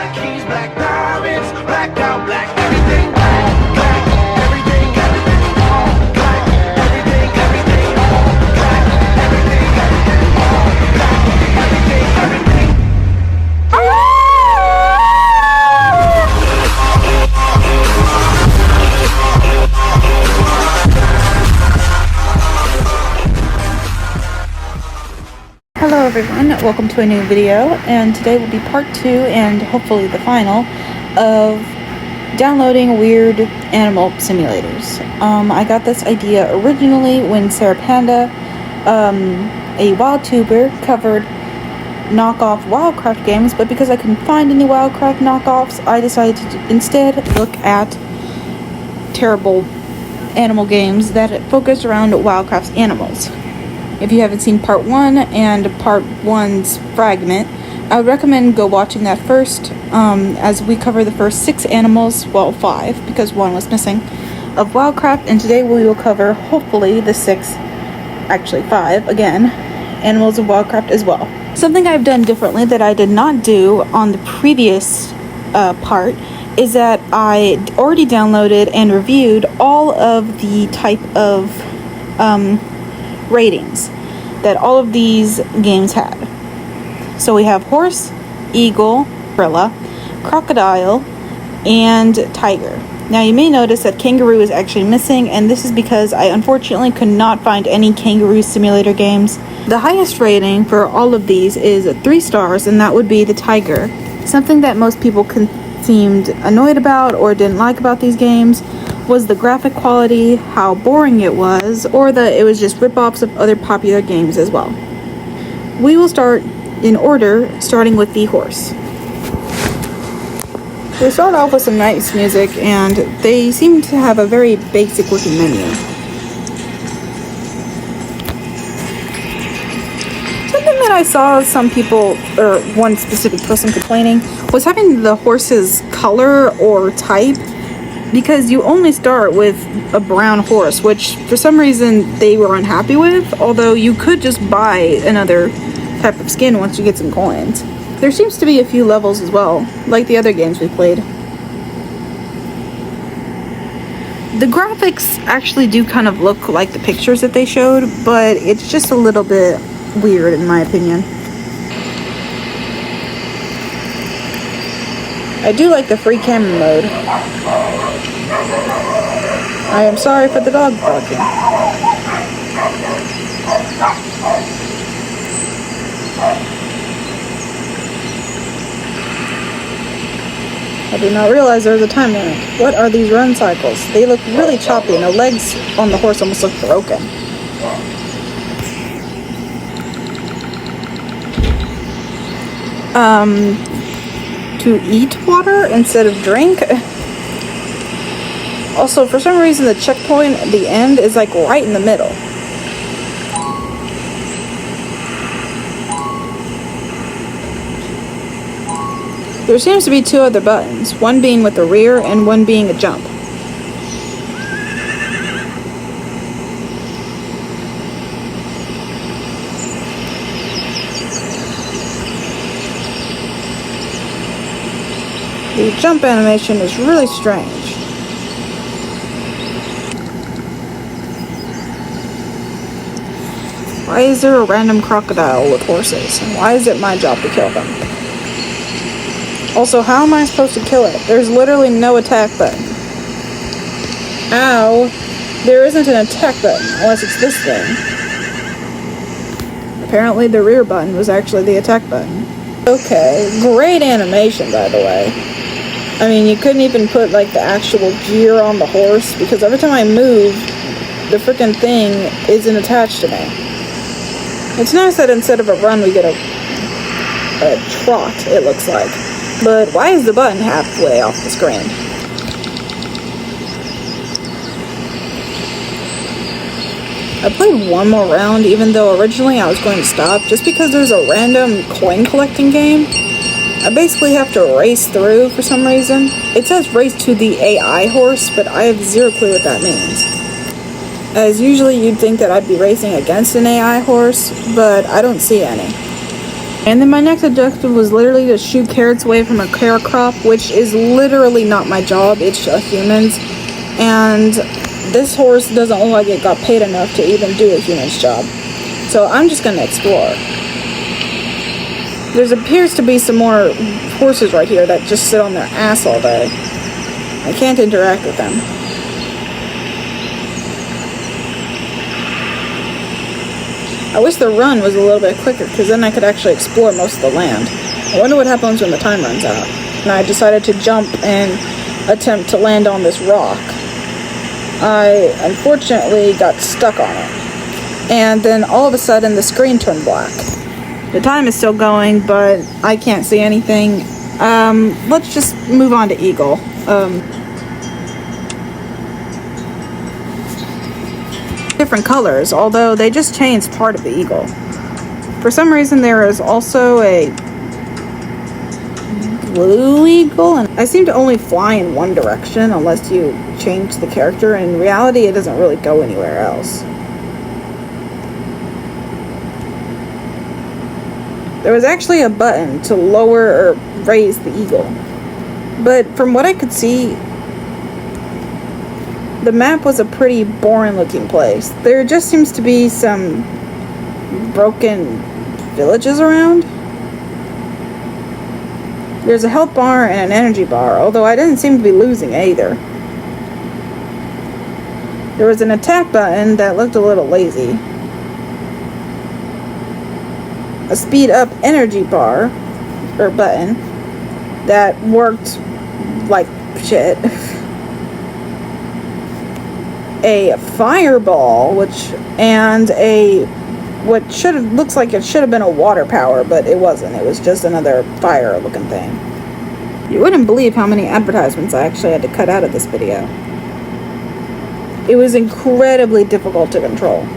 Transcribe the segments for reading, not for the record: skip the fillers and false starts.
black keys, black diamonds, blacked out, black everything, black, black, everything, everything, all black, everything, everything, all black, everything, everything, all black, everything, everything. Hello everyone, welcome to a new video, and today will be part 2 and hopefully the final of downloading weird animal simulators. I got this idea originally when Sarah Panda, a wild tuber, covered knockoff Wildcraft games, but because I couldn't find any Wildcraft knockoffs, I decided to instead look at terrible animal games that focus around Wildcraft's animals. If you haven't seen part 1 and part 1's fragment, I would recommend go watching that first, as we cover the first 6 animals, well 5 because 1 was missing, of Wildcraft, and today we will cover hopefully the 5 again, animals of Wildcraft as well. Something I've done differently that I did not do on the previous part is that I already downloaded and reviewed all of the type of ratings that all of these games had. So we have horse, eagle, gorilla, crocodile, and tiger. Now you may notice that kangaroo is actually missing, and this is because I unfortunately could not find any kangaroo simulator games. The highest rating for all of these is 3 stars, and that would be the tiger. Something that most people seemed annoyed about or didn't like about these games was the graphic quality, how boring it was, or that it was just rip-offs of other popular games as well. We will start in order, starting with the horse. We start off with some nice music, and they seem to have a very basic looking menu. Something that I saw some people, or one specific person complaining, was having the horse's color or type, because you only start with a brown horse, which for some reason they were unhappy with, although you could just buy another type of skin once you get some coins. There seems to be a few levels as well, like the other games we played. The graphics actually do kind of look like the pictures that they showed, but it's just a little bit weird in my opinion. I do like the free camera mode. I am sorry for the dog barking. I did not realize there was a time limit. What are these run cycles? They look really choppy, and the legs on the horse almost look broken. To eat water instead of drink. Also, for some reason, the checkpoint at the end is like right in the middle. There seems to be 2 other buttons, one being with the rear and one being a jump. The jump animation is really strange. Why is there a random crocodile with horses? And why is it my job to kill them? Also, how am I supposed to kill it? There's literally no attack button. Ow! There isn't an attack button, unless it's this thing. Apparently the rear button was actually the attack button. Okay, great animation by the way. I mean, you couldn't even put like the actual gear on the horse, because every time I move, the freaking thing isn't attached to me. It's nice that instead of a run we get a trot, it looks like. But why is the button halfway off the screen? I played one more round, even though originally I was going to stop, just because there's a random coin collecting game. I basically have to race through for some reason. It says race to the AI horse, but I have zero clue what that means. As usually you'd think that I'd be racing against an AI horse, but I don't see any. And then my next objective was literally to shoot carrots away from a carrot crop, which is literally not my job, it's a human's. And this horse doesn't look like it got paid enough to even do a human's job. So I'm just gonna explore. There appears to be some more horses right here that just sit on their ass all day. I can't interact with them. I wish the run was a little bit quicker, because then I could actually explore most of the land. I wonder what happens when the time runs out. And I decided to jump and attempt to land on this rock. I unfortunately got stuck on it. And then all of a sudden the screen turned black. The time is still going, but I can't see anything. Let's just move on to Eagle. Different colors, although they just changed part of the eagle. For some reason there is also a blue eagle, and I seem to only fly in one direction unless you change the character. In reality, it doesn't really go anywhere else. There was actually a button to lower or raise the eagle, but from what I could see, the map was a pretty boring looking place. There just seems to be some broken villages around. There's a health bar and an energy bar, although I didn't seem to be losing either. There was an attack button that looked a little lazy. A speed up energy bar, or button, that worked like shit. A fireball, and a what looks like it should have been a water power, but it wasn't. It was just another fire looking thing. You wouldn't believe how many advertisements I actually had to cut out of this video. It was incredibly difficult to control.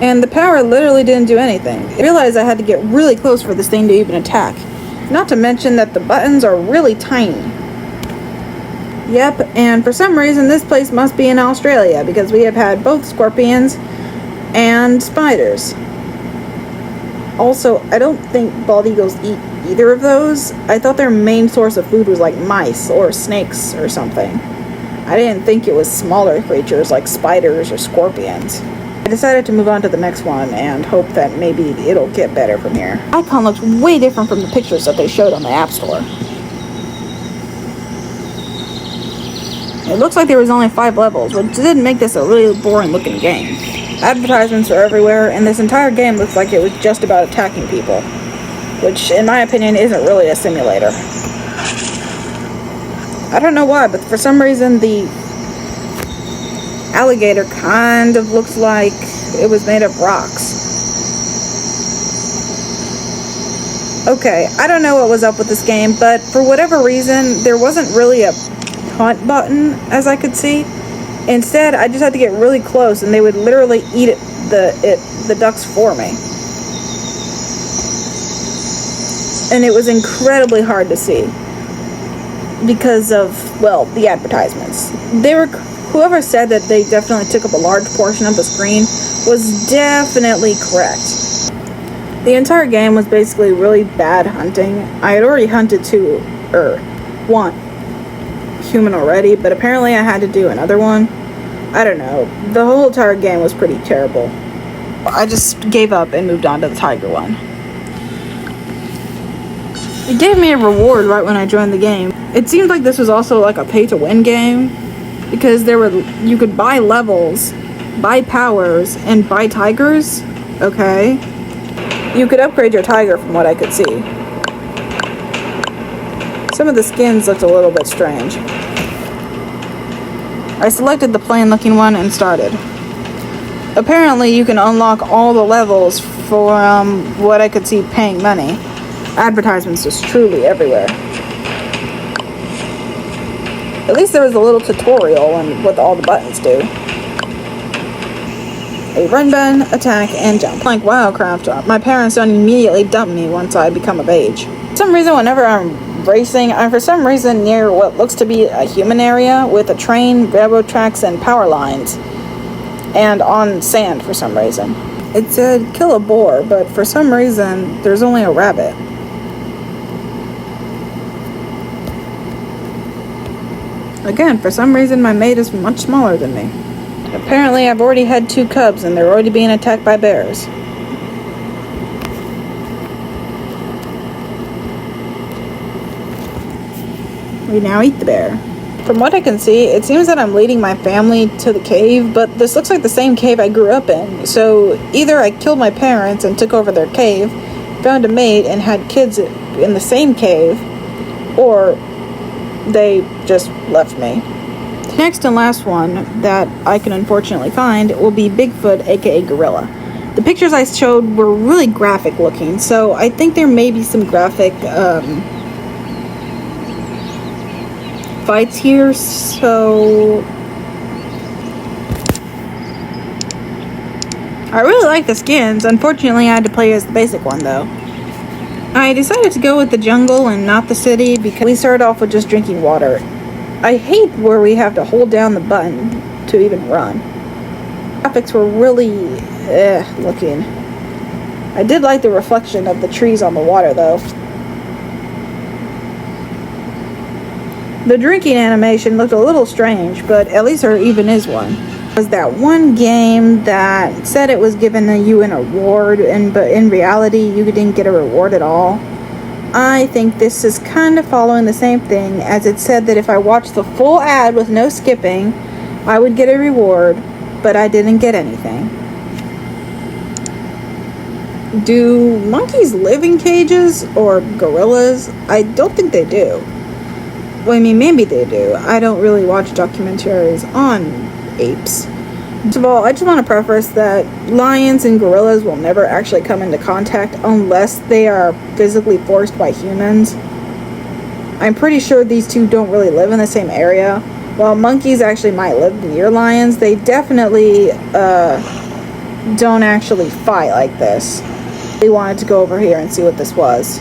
And the power literally didn't do anything. I realized I had to get really close for this thing to even attack. Not to mention that the buttons are really tiny. Yep, and for some reason this place must be in Australia, because we have had both scorpions and spiders. Also, I don't think bald eagles eat either of those. I thought their main source of food was like mice or snakes or something. I didn't think it was smaller creatures like spiders or scorpions. I decided to move on to the next one and hope that maybe it'll get better from here. The icon looks way different from the pictures that they showed on the App Store. It looks like there was only 5 levels, which didn't make this a really boring looking game. Advertisements are everywhere, and this entire game looks like it was just about attacking people, which in my opinion isn't really a simulator. I don't know why, but for some reason the alligator kind of looks like it was made of rocks. Okay, I don't know what was up with this game, but for whatever reason, there wasn't really a hunt button, as I could see. Instead, I just had to get really close, and they would literally eat the ducks for me. And it was incredibly hard to see because of, well, the advertisements. Whoever said that they definitely took up a large portion of the screen was definitely correct. The entire game was basically really bad hunting. I had already hunted one human already, but apparently I had to do another one. I don't know. The whole entire game was pretty terrible. I just gave up and moved on to the tiger one. It gave me a reward right when I joined the game. It seemed like this was also like a pay-to-win game, because you could buy levels, buy powers, and buy tigers. Okay. You could upgrade your tiger from what I could see. Some of the skins looked a little bit strange. I selected the plain looking one and started. Apparently you can unlock all the levels for what I could see paying money. Advertisements just truly everywhere. At least there was a little tutorial on what all the buttons do. A run button, attack, and jump. Like Wildcraft, my parents don't immediately dump me once I become of age. For some reason, whenever I'm racing. I'm for some reason near what looks to be a human area with a train, railroad tracks, and power lines. And on sand for some reason. It said kill a boar, but for some reason there's only a rabbit. Again, for some reason my mate is much smaller than me. Apparently I've already had 2 cubs and they're already being attacked by bears. We now eat the bear. From what I can see, it seems that I'm leading my family to the cave, but this looks like the same cave I grew up in. So either I killed my parents and took over their cave, found a mate and had kids in the same cave, or they just left me. The next and last one that I can unfortunately find will be Bigfoot, aka gorilla. The pictures I showed were really graphic looking, so I think there may be some graphic fights here, so I really like the skins. Unfortunately, I had to play as the basic one though. I decided to go with the jungle and not the city because we started off with just drinking water. I hate where we have to hold down the button to even run. Graphics were really looking. I did like the reflection of the trees on the water though. The drinking animation looked a little strange, but at least there even is one. It was that one game that said it was giving you an award, but in reality you didn't get a reward at all. I think this is kind of following the same thing, as it said that if I watched the full ad with no skipping, I would get a reward, but I didn't get anything. Do monkeys live in cages, or gorillas? I don't think they do. Well, I mean, maybe they do. I don't really watch documentaries on apes. First of all, I just want to preface that lions and gorillas will never actually come into contact unless they are physically forced by humans. I'm pretty sure these two don't really live in the same area. While monkeys actually might live near lions, they definitely don't actually fight like this. They wanted to go over here and see what this was.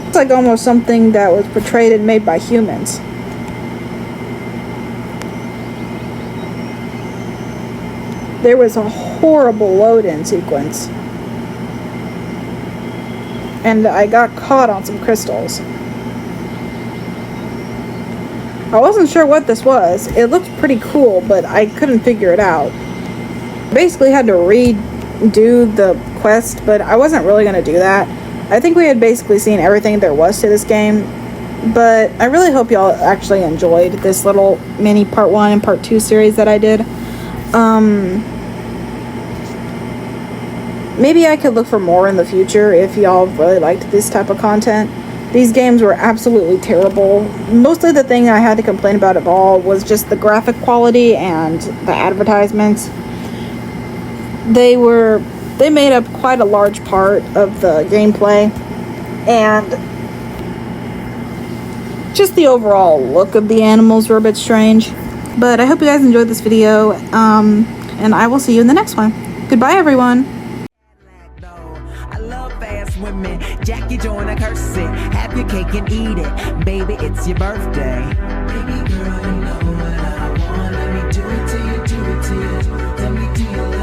It's like almost something that was portrayed and made by humans. There was a horrible load-in sequence. And I got caught on some crystals. I wasn't sure what this was. It looked pretty cool, but I couldn't figure it out. Basically had to redo the quest, but I wasn't really going to do that. I think we had basically seen everything there was to this game, but I really hope y'all actually enjoyed this little mini part 1 and part 2 series that I did. Maybe I could look for more in the future if y'all really liked this type of content. These games were absolutely terrible. Mostly the thing I had to complain about of all was just the graphic quality and the advertisements. They made up quite a large part of the gameplay, and just the overall look of the animals were a bit strange. But I hope you guys enjoyed this video, and I will see you in the next one. Goodbye, everyone. I love fast women. Jackie join a curse it. Have your cake and eat it. Baby, it's your birthday. Baby girl, you know what I want. Let me do it to you, do it to you. Let me do you.